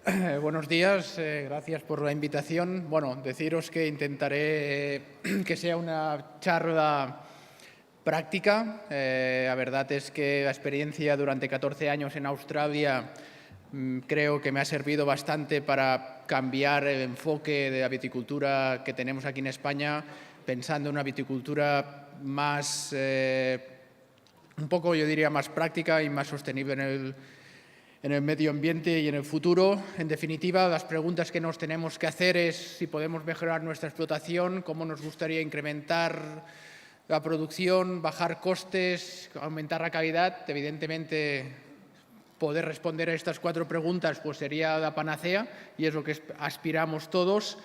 Buenos días, gracias por la invitación. Bueno, deciros que intentaré que sea una charla práctica. La verdad es que la experiencia durante 14 años en Australia creo que me ha servido bastante para cambiar el enfoque de la viticultura que tenemos aquí en España, pensando en una viticultura más, un poco yo diría más práctica y más sostenible en el medio ambiente y en el futuro. En definitiva, las preguntas que nos tenemos que hacer es si podemos mejorar nuestra explotación, cómo nos gustaría incrementar la producción, bajar costes, aumentar la calidad. Evidentemente, poder responder a estas 4 preguntas pues sería la panacea y es lo que aspiramos todos.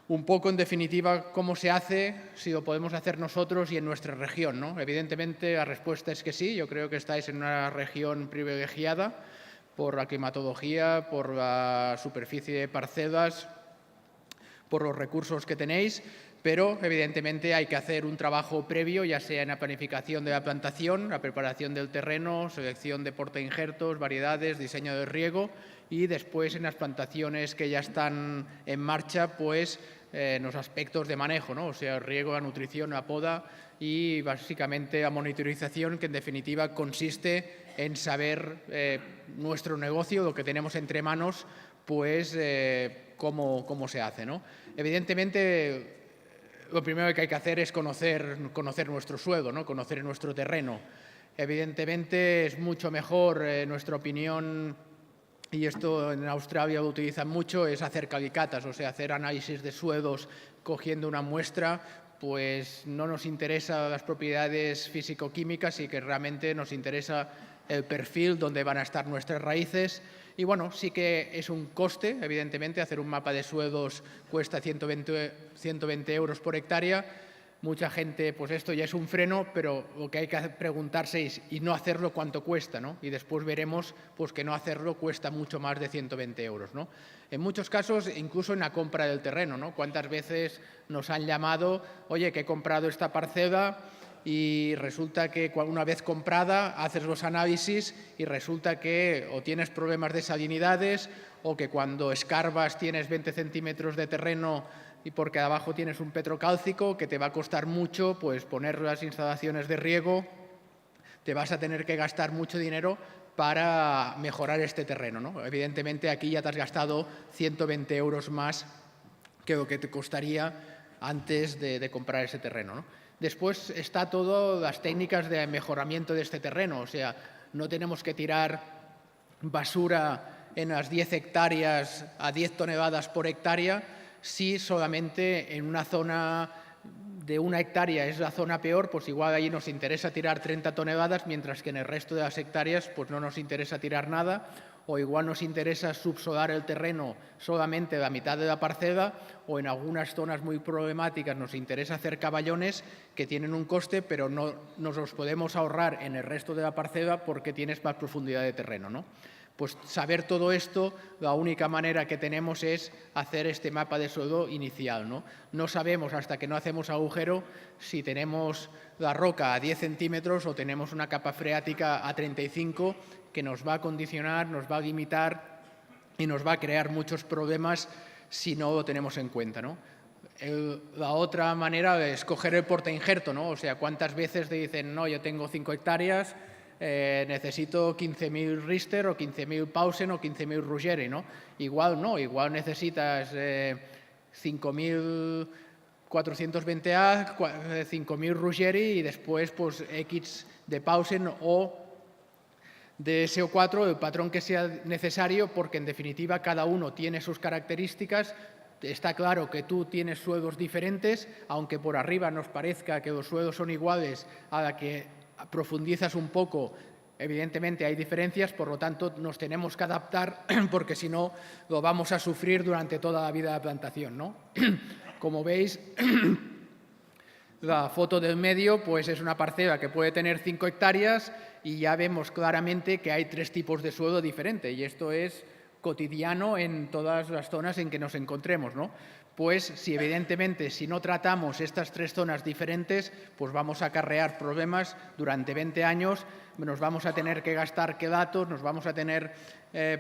Un poco, en definitiva, cómo se hace, si lo podemos hacer nosotros y en nuestra región, ¿no? Evidentemente, la respuesta es que sí. Yo creo que estáis en una región privilegiada por la climatología, por la superficie de parcelas, por los recursos que tenéis, pero evidentemente hay que hacer un trabajo previo, ya sea en la planificación de la plantación, la preparación del terreno, selección de portainjertos, variedades, diseño de riego y después en las plantaciones que ya están en marcha, pues en los aspectos de manejo, ¿no? O sea, el riego, la nutrición, la poda y básicamente la monitorización, que en definitiva consiste en saber nuestro negocio, lo que tenemos entre manos, pues cómo se hace, ¿no? Evidentemente, lo primero que hay que hacer es conocer nuestro suelo, ¿no? Conocer nuestro terreno. Evidentemente es mucho mejor, en nuestra opinión, y esto en Australia lo utilizan mucho, es hacer calicatas, o sea, hacer análisis de suelos cogiendo una muestra. Pues no nos interesa las propiedades físico-químicas y que realmente nos interesa el perfil donde van a estar nuestras raíces. Y bueno, sí que es un coste, evidentemente, hacer un mapa de suelos cuesta 120 euros por hectárea. Mucha gente, pues esto ya es un freno, pero lo que hay que preguntarse es, ¿y no hacerlo cuánto cuesta, ¿no? Y después veremos pues, que no hacerlo cuesta mucho más de 120 euros, ¿no? En muchos casos, incluso en la compra del terreno, ¿no? ¿Cuántas veces nos han llamado, oye, que he comprado esta parcela y resulta que una vez comprada haces los análisis y resulta que o tienes problemas de salinidades o que cuando escarbas tienes 20 centímetros de terreno y porque abajo tienes un petrocálcico que te va a costar mucho pues poner las instalaciones de riego, te vas a tener que gastar mucho dinero para mejorar este terreno, ¿no? Evidentemente aquí ya te has gastado 120 euros más que lo que te costaría antes de comprar ese terreno, ¿no? Después está todo las técnicas de mejoramiento de este terreno, o sea, no tenemos que tirar basura en las 10 hectáreas a 10 toneladas por hectárea, si solamente en una zona de 1 hectárea es la zona peor, pues igual ahí nos interesa tirar 30 toneladas, mientras que en el resto de las hectáreas pues no nos interesa tirar nada, o igual nos interesa subsolar el terreno solamente la mitad de la parcela, o en algunas zonas muy problemáticas nos interesa hacer caballones que tienen un coste, pero no nos los podemos ahorrar en el resto de la parcela porque tienes más profundidad de terreno, ¿no? Pues saber todo esto, la única manera que tenemos es hacer este mapa de suelo inicial, ¿no? No sabemos hasta que no hacemos agujero si tenemos la roca a 10 centímetros o tenemos una capa freática a 35 que nos va a condicionar, nos va a limitar y nos va a crear muchos problemas si no lo tenemos en cuenta, ¿no? La otra manera es coger el portainjerto, ¿no? O sea, ¿cuántas veces te dicen, no, yo tengo 5 hectáreas, necesito 15.000 Richter o 15.000 Pausen o 15.000 Ruggeri, ¿no? Igual no, igual necesitas 5.420A, 5.000 Ruggeri y después pues X de Pausen o de SO4, el patrón que sea necesario, porque en definitiva cada uno tiene sus características. Está claro que tú tienes suelos diferentes, aunque por arriba nos parezca que los suelos son iguales, a la que profundizas un poco, evidentemente hay diferencias, por lo tanto nos tenemos que adaptar porque si no lo vamos a sufrir durante toda la vida de la plantación, ¿no? Como veis, la foto del medio pues es una parcela que puede tener 5 hectáreas y ya vemos claramente que hay 3 tipos de suelo diferentes y esto es cotidiano en todas las zonas en que nos encontremos, ¿no? Pues si evidentemente si no tratamos estas 3 zonas diferentes, pues vamos a acarrear problemas durante 20 años, nos vamos a tener que gastar quedatos, nos vamos a tener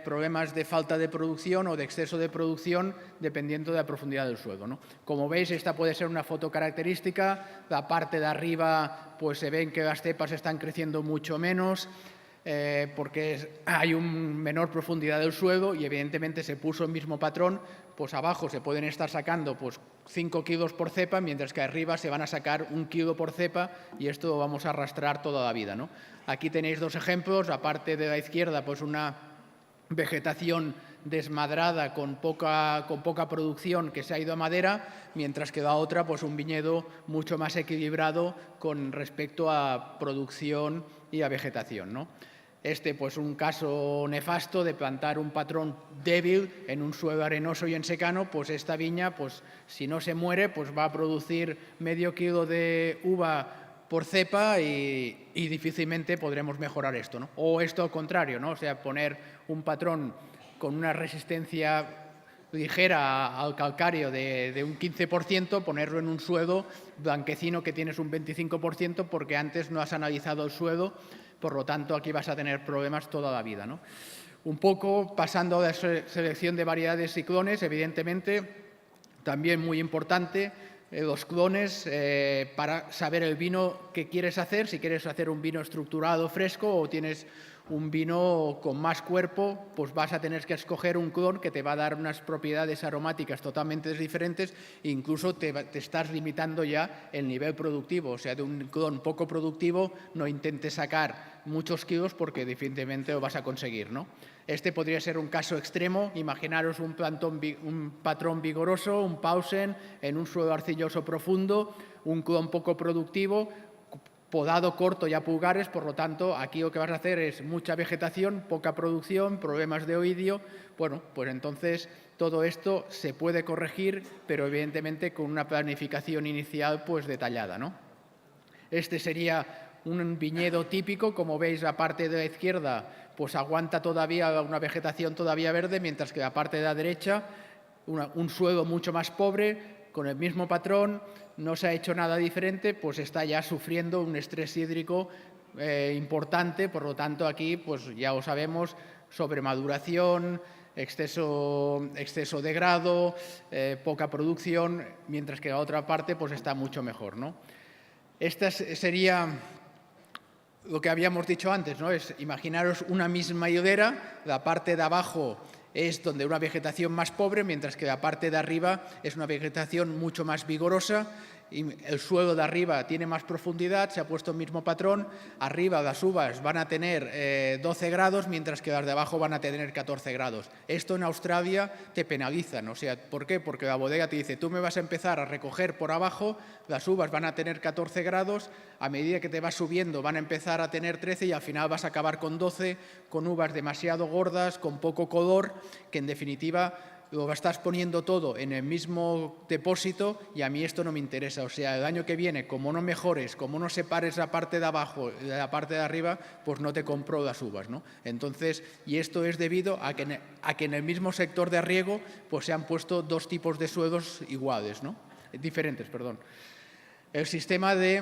problemas de falta de producción o de exceso de producción dependiendo de la profundidad del suelo, ¿no? Como veis, esta puede ser una foto característica, la parte de arriba pues se ven que las cepas están creciendo mucho menos, porque hay una menor profundidad del suelo y evidentemente se puso el mismo patrón, pues abajo se pueden estar sacando pues 5 kilos por cepa, mientras que arriba se van a sacar 1 kilo por cepa y esto lo vamos a arrastrar toda la vida, ¿no? Aquí tenéis 2 ejemplos, aparte de la izquierda pues una vegetación desmadrada con poca producción que se ha ido a madera, mientras que la otra pues un viñedo mucho más equilibrado con respecto a producción y a vegetación, ¿no? Pues un caso nefasto de plantar un patrón débil en un suelo arenoso y en secano, pues esta viña, pues si no se muere, pues va a producir medio kilo de uva por cepa y difícilmente podremos mejorar esto, ¿no? O esto al contrario, ¿no? O sea, poner un patrón con una resistencia ligera al calcáreo de un 15%, ponerlo en un suelo blanquecino que tienes un 25% porque antes no has analizado el suelo. Por lo tanto, aquí vas a tener problemas toda la vida, ¿no? Un poco pasando a la selección de variedades y clones, evidentemente, también muy importante, los clones para saber el vino que quieres hacer, si quieres hacer un vino estructurado fresco o tienes un vino con más cuerpo, pues vas a tener que escoger un clon que te va a dar unas propiedades aromáticas totalmente diferentes e incluso te estás limitando ya el nivel productivo. O sea, de un clon poco productivo no intentes sacar muchos kilos porque difícilmente lo vas a conseguir, ¿no? Este podría ser un caso extremo. Imaginaros un patrón vigoroso, un Pausen, en un suelo arcilloso profundo, un clon poco productivo, podado corto y a pulgares, por lo tanto, aquí lo que vas a hacer es mucha vegetación, poca producción, problemas de oidio. Bueno, pues entonces todo esto se puede corregir, pero evidentemente con una planificación inicial pues detallada, ¿no? Este sería un viñedo típico, como veis la parte de la izquierda pues aguanta todavía una vegetación todavía verde, mientras que la parte de la derecha un suelo mucho más pobre, con el mismo patrón, no se ha hecho nada diferente, pues está ya sufriendo un estrés hídrico importante, por lo tanto aquí pues ya lo sabemos, sobremaduración, exceso de grado, poca producción, mientras que la otra parte pues está mucho mejor, ¿no? Esta sería lo que habíamos dicho antes, ¿no? Es imaginaros una misma hilera, la parte de abajo es donde una vegetación más pobre, mientras que la parte de arriba es una vegetación mucho más vigorosa. Y el suelo de arriba tiene más profundidad, se ha puesto el mismo patrón. Arriba las uvas van a tener 12 grados, mientras que las de abajo van a tener 14 grados. Esto en Australia te penalizan. O sea, ¿por qué? Porque la bodega te dice, tú me vas a empezar a recoger por abajo, las uvas van a tener 14 grados, a medida que te vas subiendo van a empezar a tener 13 y al final vas a acabar con 12, con uvas demasiado gordas, con poco color, que en definitiva lo estás poniendo todo en el mismo depósito y a mí esto no me interesa. O sea, el año que viene, como no mejores, como no separes la parte de abajo de la parte de arriba, pues no te compro las uvas, ¿no? Entonces, y esto es debido a que en el mismo sector de riego pues se han puesto 2 tipos de suelos iguales, ¿no? Diferentes, perdón. El sistema de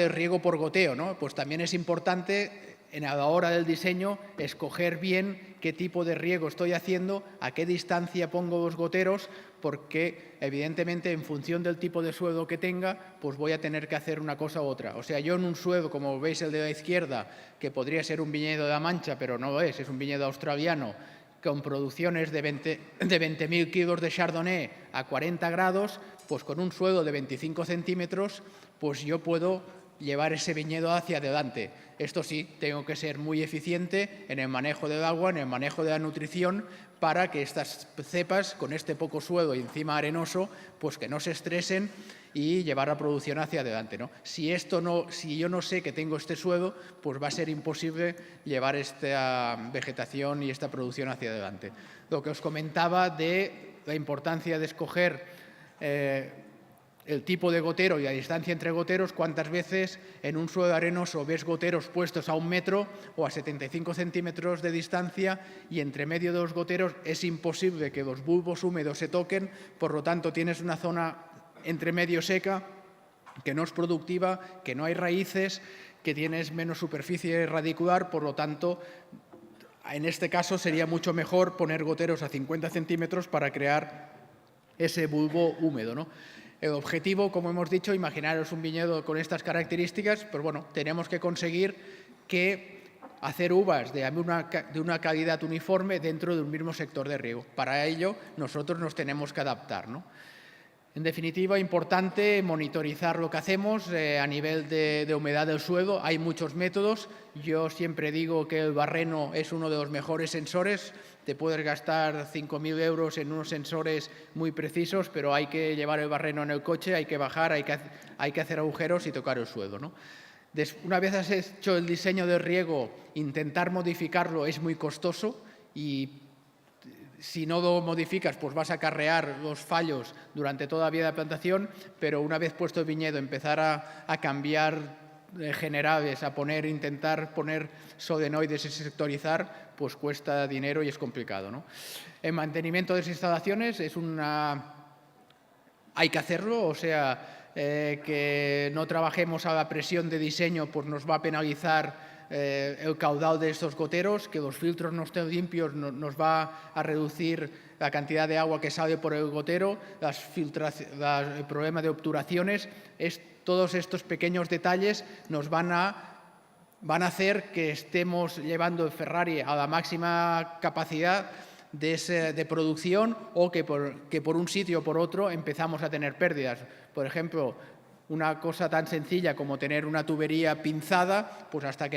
riego por goteo, ¿no? Pues también es importante a la hora del diseño escoger bien qué tipo de riego estoy haciendo, a qué distancia pongo los goteros, porque evidentemente en función del tipo de suelo que tenga, pues voy a tener que hacer una cosa u otra. O sea, yo en un suelo, como veis el de la izquierda, que podría ser un viñedo de La Mancha, pero no lo es un viñedo australiano, con producciones de 20.000 kilos de Chardonnay a 40 grados, pues con un suelo de 25 centímetros, pues yo puedo llevar ese viñedo hacia adelante. Esto sí, tengo que ser muy eficiente en el manejo del agua, en el manejo de la nutrición, para que estas cepas, con este poco suelo y encima arenoso, pues que no se estresen y llevar la producción hacia adelante, ¿no? Si yo no sé que tengo este suelo, pues va a ser imposible llevar esta vegetación y esta producción hacia adelante. Lo que os comentaba de la importancia de escoger el tipo de gotero y la distancia entre goteros, cuántas veces en un suelo arenoso ves goteros puestos a 1 metro o a 75 centímetros de distancia y entre medio de los goteros es imposible que los bulbos húmedos se toquen, por lo tanto tienes una zona entre medio seca que no es productiva, que no hay raíces, que tienes menos superficie radicular, por lo tanto, en este caso sería mucho mejor poner goteros a 50 centímetros para crear ese bulbo húmedo, ¿no? El objetivo, como hemos dicho, imaginaros un viñedo con estas características, pero bueno, tenemos que conseguir que hacer uvas de una calidad uniforme dentro de un mismo sector de riego. Para ello, nosotros nos tenemos que adaptar, ¿no? En definitiva, importante monitorizar lo que hacemos a nivel de humedad del suelo. Hay muchos métodos. Yo siempre digo que el barreno es uno de los mejores sensores. Te puedes gastar 5.000 euros en unos sensores muy precisos, pero hay que llevar el barreno en el coche, hay que bajar, hay que hacer agujeros y tocar el suelo, ¿no? Una vez has hecho el diseño del riego, intentar modificarlo es muy costoso y si no lo modificas, pues vas a acarrear los fallos durante toda la vida de plantación, pero una vez puesto el viñedo, empezar a cambiar generales, intentar poner solenoides y sectorizar, pues cuesta dinero y es complicado, ¿no? El mantenimiento de las instalaciones hay que hacerlo, o sea, que no trabajemos a la presión de diseño, pues nos va a penalizar el caudal de estos goteros, que los filtros no estén limpios nos va a reducir la cantidad de agua que sale por el gotero, el problema de obturaciones, todos estos pequeños detalles nos van a hacer que estemos llevando el Ferrari a la máxima capacidad de producción o que por un sitio o por otro empezamos a tener pérdidas. Por ejemplo, una cosa tan sencilla como tener una tubería pinzada, pues hasta que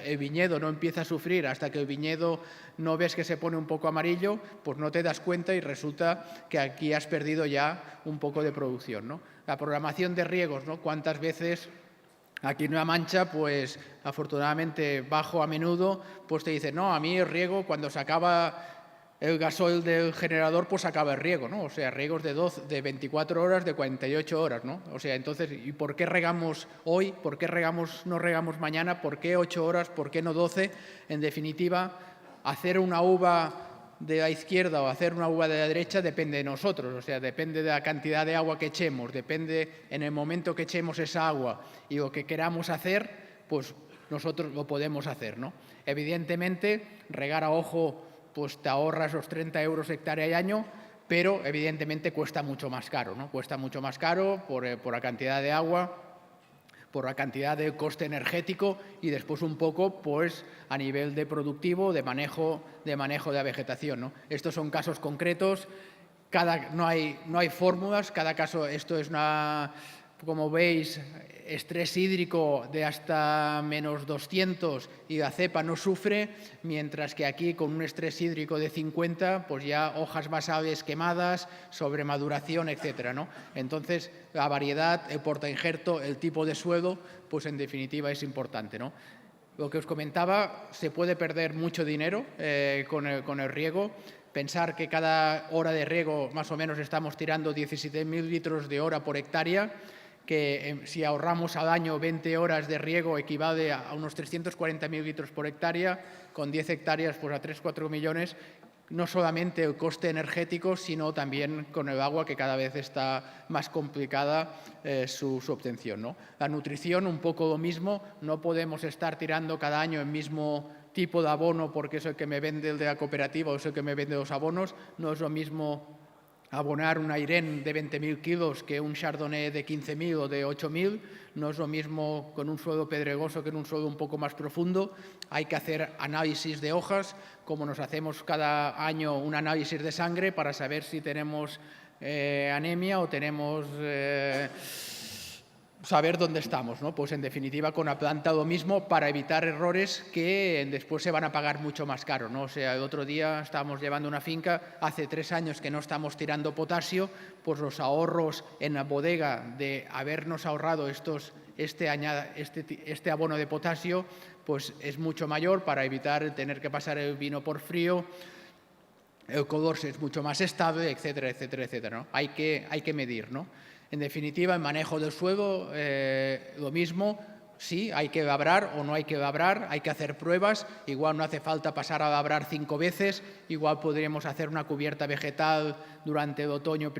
el viñedo no empieza a sufrir, hasta que el viñedo no ves que se pone un poco amarillo, pues no te das cuenta y resulta que aquí has perdido ya un poco de producción, ¿no? La programación de riegos, ¿no? ¿Cuántas veces aquí en La Mancha, pues afortunadamente bajo a menudo, pues te dicen, no, a mí el riego cuando se acaba el gasoil del generador, pues acaba el riego, ¿no? O sea, riegos de 24 horas, de 48 horas, ¿no? O sea, entonces, ¿y por qué regamos hoy? ¿Por qué no regamos mañana? ¿Por qué 8 horas? ¿Por qué no 12? En definitiva, hacer una uva de la izquierda o hacer una uva de la derecha depende de nosotros, o sea, depende de la cantidad de agua que echemos, depende en el momento que echemos esa agua y lo que queramos hacer, pues nosotros lo podemos hacer, ¿no? Evidentemente, regar a ojo, pues te ahorras los 30 euros hectárea y año, pero evidentemente cuesta mucho más caro, ¿no? Cuesta mucho más caro por la cantidad de agua, por la cantidad de coste energético y después un poco pues a nivel de productivo, de manejo de la vegetación, ¿no? Estos son casos concretos, no hay fórmulas, cada caso, esto es como veis, estrés hídrico de hasta menos 200 y la cepa no sufre, mientras que aquí con un estrés hídrico de 50, pues ya hojas basales quemadas, sobremaduración, etcétera, ¿no? Entonces, la variedad, el portainjerto, el tipo de suelo, pues en definitiva es importante, ¿no? Lo que os comentaba, se puede perder mucho dinero con el riego. Pensar que cada hora de riego más o menos estamos tirando 17.000 litros de hora por hectárea, que si ahorramos al año 20 horas de riego equivale a unos 340.000 litros por hectárea, con 10 hectáreas pues a 3-4 millones, no solamente el coste energético, sino también con el agua, que cada vez está más complicada su obtención, ¿no? La nutrición, un poco lo mismo, no podemos estar tirando cada año el mismo tipo de abono porque es el que me vende el de la cooperativa o es el que me vende los abonos, no es lo mismo abonar un Airén de 20.000 kilos que un Chardonnay de 15.000 o de 8.000, no es lo mismo con un suelo pedregoso que en un suelo un poco más profundo. Hay que hacer análisis de hojas, como nos hacemos cada año un análisis de sangre para saber si tenemos anemia o tenemos... saber dónde estamos, ¿no? Pues en definitiva con la planta lo mismo para evitar errores que después se van a pagar mucho más caro, ¿no? O sea, el otro día estábamos llevando una finca, hace 3 años que no estamos tirando potasio, pues los ahorros en la bodega de habernos ahorrado este abono de potasio, pues es mucho mayor para evitar tener que pasar el vino por frío, el color es mucho más estable, etcétera, etcétera, etcétera, ¿no? Hay que medir, ¿no? En definitiva, el manejo del suelo, lo mismo. Sí, hay que labrar o no hay que labrar, hay que hacer pruebas, igual no hace falta pasar a labrar 5 veces, igual podríamos hacer una cubierta vegetal durante el otoño,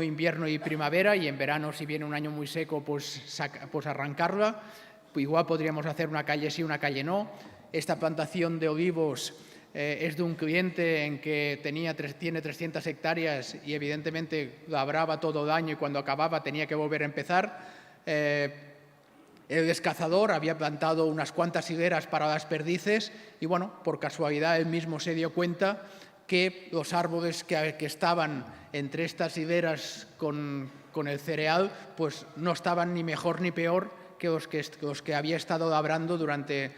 invierno y primavera, y en verano, si viene un año muy seco, pues arrancarla. Igual podríamos hacer una calle sí, una calle no. Esta plantación de olivos es de un cliente en que tiene 300 hectáreas y evidentemente labraba todo el año y cuando acababa tenía que volver a empezar. El excavador había plantado unas cuantas higueras para las perdices y, bueno, por casualidad él mismo se dio cuenta que los árboles que estaban entre estas higueras con el cereal pues no estaban ni mejor ni peor que los que había estado labrando durante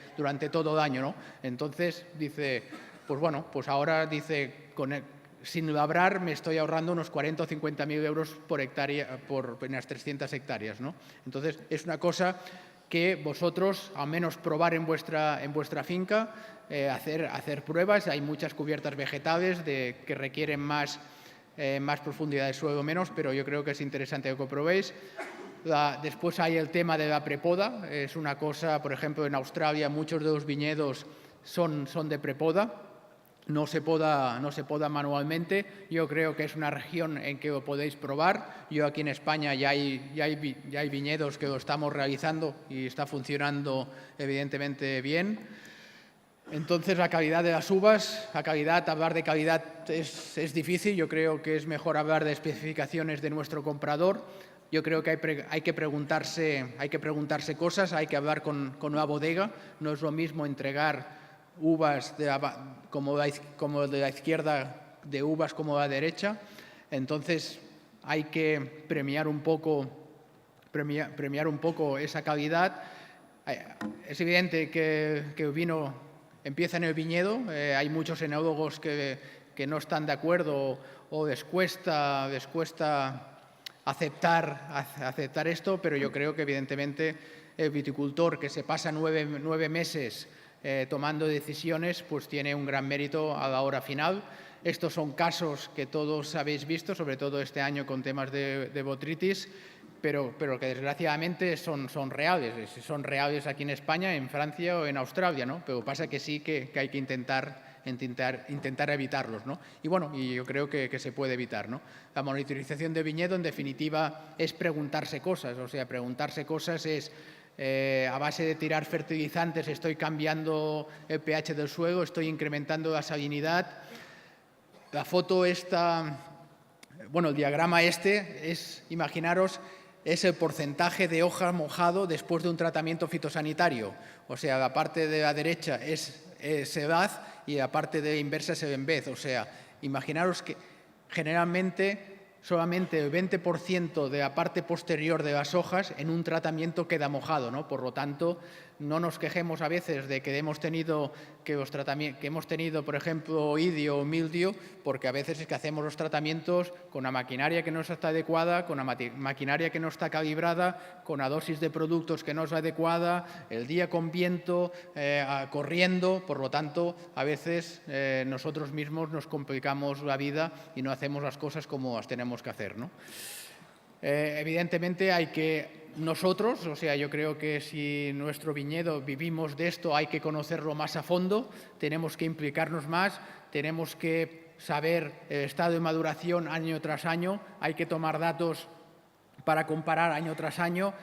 todo el año, ¿no? Entonces dice, pues bueno, pues ahora dice, sin labrar me estoy ahorrando unos 40 o 50.000 euros por hectárea, por unas 300 hectáreas, ¿no? Entonces es una cosa que vosotros, al menos probar en vuestra finca, hacer pruebas. Hay muchas cubiertas vegetales que requieren más profundidad de suelo o menos, pero yo creo que es interesante que lo probéis. Después hay el tema de la prepoda. Es una cosa, por ejemplo, en Australia muchos de los viñedos son de prepoda. No se poda manualmente. Yo creo que es una región en que lo podéis probar. Yo aquí en España ya hay viñedos que lo estamos realizando y está funcionando evidentemente bien. Entonces, la calidad de las uvas, hablar de calidad es difícil. Yo creo que es mejor hablar de especificaciones de nuestro comprador. Yo creo que hay que preguntarse cosas, hay que hablar con la bodega. No es lo mismo entregar uvas como de la izquierda de uvas como de la derecha. Entonces hay que premiar un poco esa calidad. Es evidente que el vino empieza en el viñedo. Hay muchos enólogos que no están de acuerdo o les cuesta aceptar esto, pero yo creo que evidentemente el viticultor que se pasa 9 meses tomando decisiones, pues tiene un gran mérito a la hora final. Estos son casos que todos habéis visto, sobre todo este año con temas de botrytis, pero que desgraciadamente son reales. Son reales aquí en España, en Francia o en Australia, ¿no? Pero pasa que sí que hay que intentar evitarlos, ¿no? Y bueno, y yo creo que se puede evitar, ¿no? La monitorización de viñedo, en definitiva, es preguntarse cosas. O sea, preguntarse cosas es a base de tirar fertilizantes estoy cambiando el pH del suelo, estoy incrementando la salinidad. La foto esta, bueno, el diagrama imaginaros, es el porcentaje de hoja mojado después de un tratamiento fitosanitario. O sea, la parte de la derecha es sedaz y la parte de la inversa es el envez. O sea, imaginaros que generalmente solamente el 20% de la parte posterior de las hojas en un tratamiento queda mojado, ¿no? Por lo tanto, no nos quejemos a veces de que hemos tenido, por ejemplo, idio o mildio, porque a veces es que hacemos los tratamientos con la maquinaria que no está adecuada, con la maquinaria que no está calibrada, con la dosis de productos que no es adecuada, el día con viento, corriendo. Por lo tanto, a veces nosotros mismos nos complicamos la vida y no hacemos las cosas como las tenemos que hacer, ¿no? Evidentemente nosotros, o sea, yo creo que si nuestro viñedo vivimos de esto, hay que conocerlo más a fondo, tenemos que implicarnos más, tenemos que saber el estado de maduración año tras año, hay que tomar datos para comparar año tras año,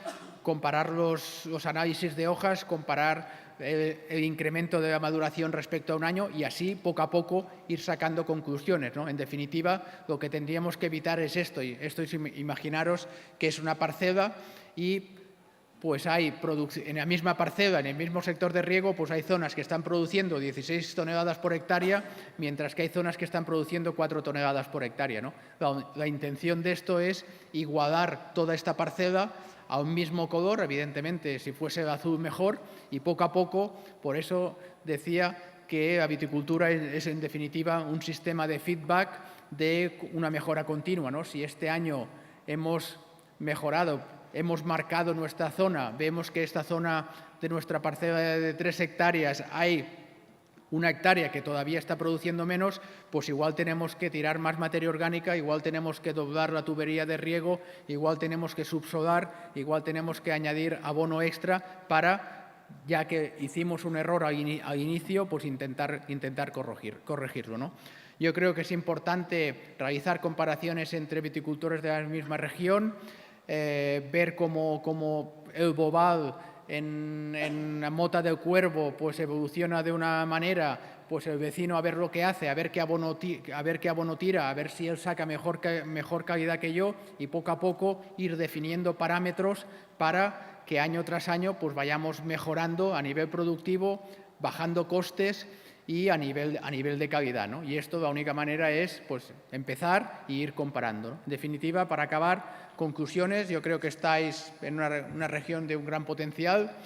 comparar los análisis de hojas, comparar el incremento de la maduración respecto a un año y así, poco a poco, ir sacando conclusiones, ¿no? En definitiva, lo que tendríamos que evitar es esto. Imaginaros que es una parcela y pues en la misma parcela, en el mismo sector de riego, pues hay zonas que están produciendo 16 toneladas por hectárea, mientras que hay zonas que están produciendo 4 toneladas por hectárea, ¿no? La intención de esto es igualar toda esta parcela a un mismo color, evidentemente, si fuese el azul mejor, y poco a poco, por eso decía que la viticultura es en definitiva un sistema de feedback de una mejora continua, ¿no? Si este año hemos mejorado, hemos marcado nuestra zona, vemos que esta zona de nuestra parcela de 3 hectáreas hay una hectárea que todavía está produciendo menos, pues igual tenemos que tirar más materia orgánica, igual tenemos que doblar la tubería de riego, igual tenemos que subsolar, igual tenemos que añadir abono extra para, ya que hicimos un error al inicio, pues intentar corregirlo, ¿no? Yo creo que es importante realizar comparaciones entre viticultores de la misma región, ver cómo el bobal en la mota del Cuervo pues evoluciona de una manera, pues el vecino a ver lo que hace, a ver qué abono tira, a ver si él saca mejor calidad que yo, y poco a poco ir definiendo parámetros para que año tras año pues vayamos mejorando a nivel productivo, bajando costes y a nivel de calidad, ¿no? Y esto la única manera es pues empezar e ir comparando, ¿no? En definitiva, para acabar, conclusiones, yo creo que estáis en una región de un gran potencial.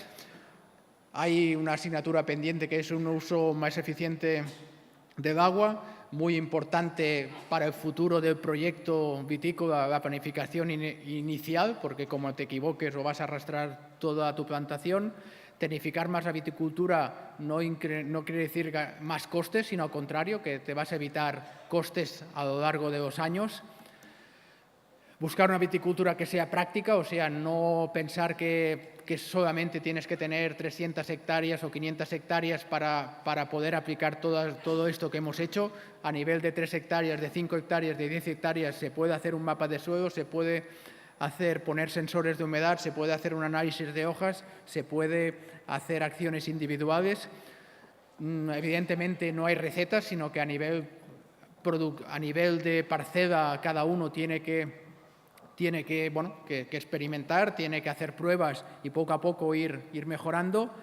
Hay una asignatura pendiente que es un uso más eficiente del agua, muy importante para el futuro del proyecto vitícola, la planificación inicial, porque como te equivoques o vas a arrastrar toda tu plantación. Tecnificar más la viticultura no quiere decir más costes, sino al contrario, que te vas a evitar costes a lo largo de los años. Buscar una viticultura que sea práctica, o sea, no pensar que solamente tienes que tener 300 hectáreas o 500 hectáreas para poder aplicar todo esto que hemos hecho. A nivel de 3 hectáreas, de 5 hectáreas, de 10 hectáreas, se puede hacer un mapa de suelo, se puede poner sensores de humedad, se puede hacer un análisis de hojas, se puede hacer acciones individuales. Evidentemente no hay recetas, sino que a nivel de parcela cada uno tiene que experimentar, tiene que hacer pruebas y poco a poco ir mejorando.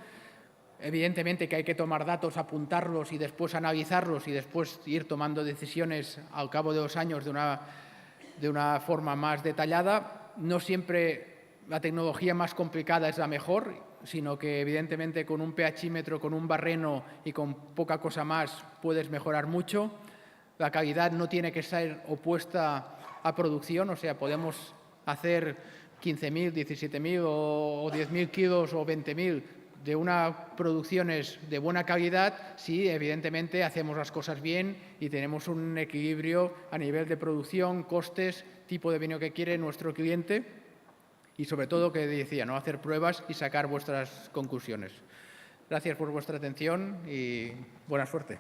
Evidentemente que hay que tomar datos, apuntarlos y después analizarlos y después ir tomando decisiones al cabo de los años de una forma más detallada. No siempre la tecnología más complicada es la mejor, sino que evidentemente con un pHímetro, con un barreno y con poca cosa más puedes mejorar mucho. La calidad no tiene que ser opuesta a producción, o sea, podemos hacer 15.000, 17.000 o 10.000 kilos o 20.000 de unas producciones de buena calidad si evidentemente hacemos las cosas bien y tenemos un equilibrio a nivel de producción, costes, tipo de vino que quiere nuestro cliente y sobre todo, que decía, no hacer pruebas y sacar vuestras conclusiones. Gracias por vuestra atención y buena suerte.